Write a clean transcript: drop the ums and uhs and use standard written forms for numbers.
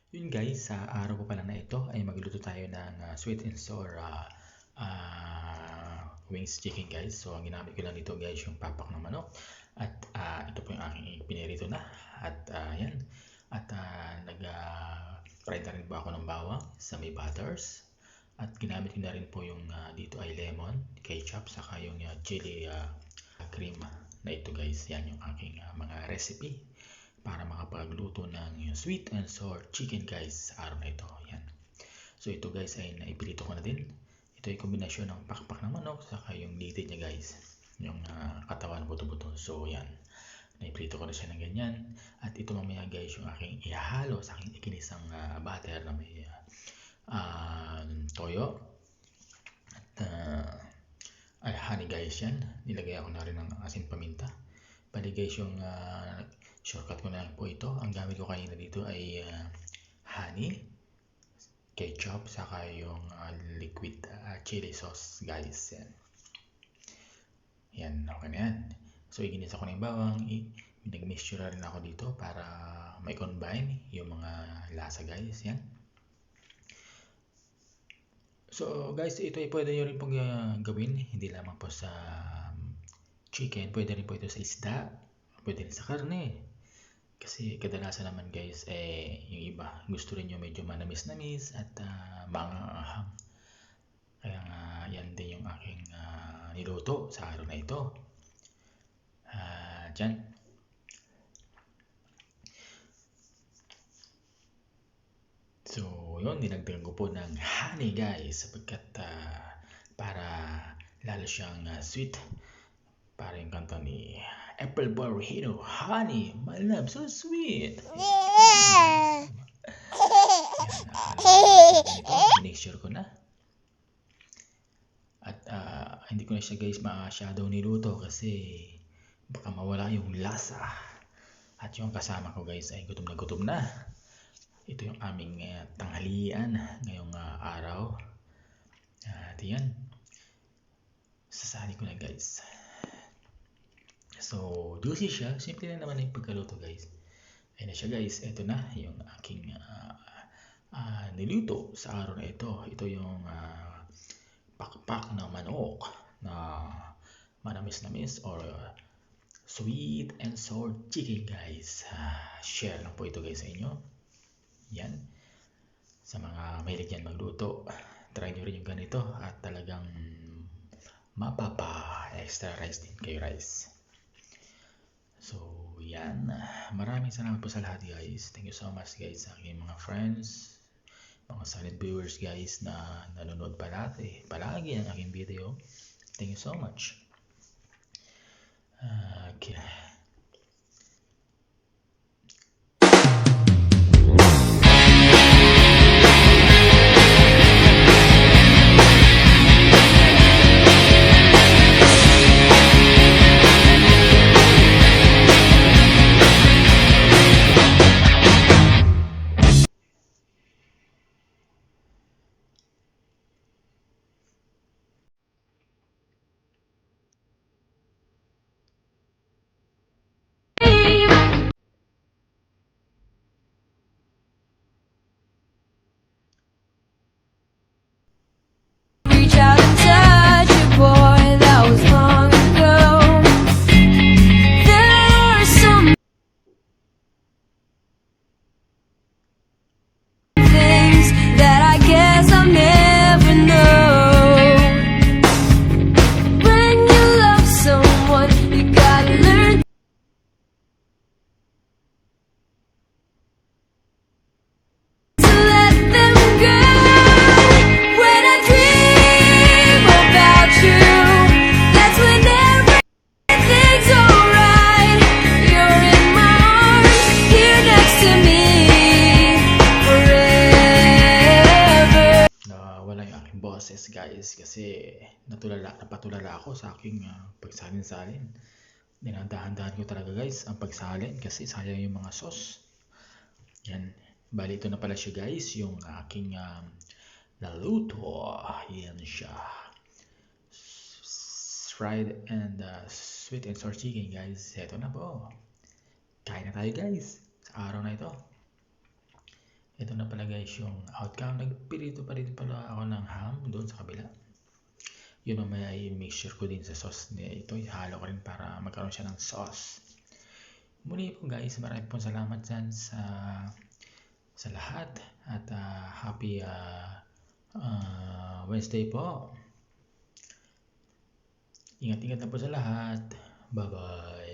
Yun guys, sa araw ko pala na ito ay magluto tayo ng sweet and sour wings chicken guys. So ang ginamit ko lang dito guys yung papak ng manok at ito po yung aking pinirito na at yan. At nag-fry na rin po ako ng bawang sa may butters at ginamit ko na rin po yung dito ay lemon, ketchup, saka yung chili cream na ito guys. Yan yung aking mga recipe para makapagluto ng yung sweet and sour chicken guys sa araw na ito. Yan. So ito guys ay naipilito ko na din. Ito ay kombinasyon ng pakpak ng manok saka yung litit niya guys. Yung katawan buto-buto. So yan. Naipilito ko na siya ng ganyan. At ito mamaya guys yung aking ihalo sa aking ikinisang butter na may toyo. At honey guys yan. Nilagay ako na rin ng asin paminta. Bali guys yung shortcut ko na lang po ito. Ang gamit ko kanina dito ay honey, ketchup, saka yung liquid chili sauce guys. Yan. Yan, okay na yan. So iginisa ko na yung bawang. Nag-mixture rin ako dito para may combine yung mga lasa guys. Yan. So guys, ito ay pwede nyo rin pong gawin. Hindi lamang po sa chicken. Pwede rin po ito sa isda. Pwede rin sa karne. Kasi kadalasan naman guys, yung iba gusto rin yung medyo manamis-namis at maanghang. Kaya yan din yung aking niluto sa araw na ito. Dyan. So yun, nilagdagan ko po ng honey guys sapagkat para lalo siyang sweet. Para yung kanta ni Apple Barrino, honey, my love, so sweet. Yan, mixture ko na. At hindi ko na siya guys masyadong niluto kasi baka mawala yung lasa. At yung kasama ko guys ay gutom na gutom na. Ito yung aming tanghalian ngayong araw. At yan. Sasali ko na guys. So, juicy siya. Simple lang naman yung pagkaluto guys. Ayun na siya guys. Ito na yung aking niluto sa araw na ito. Ito yung pakpak na manok na manamis-namis or sweet and sour chicken guys. Share lang po ito guys sa inyo. Yan. Sa mga mahilig yan magluto, try nyo rin yung ganito at talagang extra rice din kayo rice. So, yan. Maraming salamat po sa lahat guys. Thank you so much guys sa aking mga friends, mga silent viewers guys na nanonood palagi ng aking video. Thank you so much. Okay. Boses guys kasi napatulala ako sa aking pagsalin-salin. Dinadahan-dahan ko talaga guys ang pagsalin kasi sayang yung mga sauce. Yan, bali ito na pala siya guys yung aking naluto. Yan siya, fried and sweet and sour chicken guys. Ito na po, kain na tayo guys sa araw na ito. Ito na pala guys yung outcome. Nagpirito pa rin pala ako ng ham doon sa kabila. Yun mamaya ay mixture ko din sa sauce. Ito ihalo ko rin para magkaroon siya ng sauce. Muli po guys, maraming pong salamat dyan sa lahat. At happy Wednesday po. Ingat-ingat na po sa lahat. Bye-bye.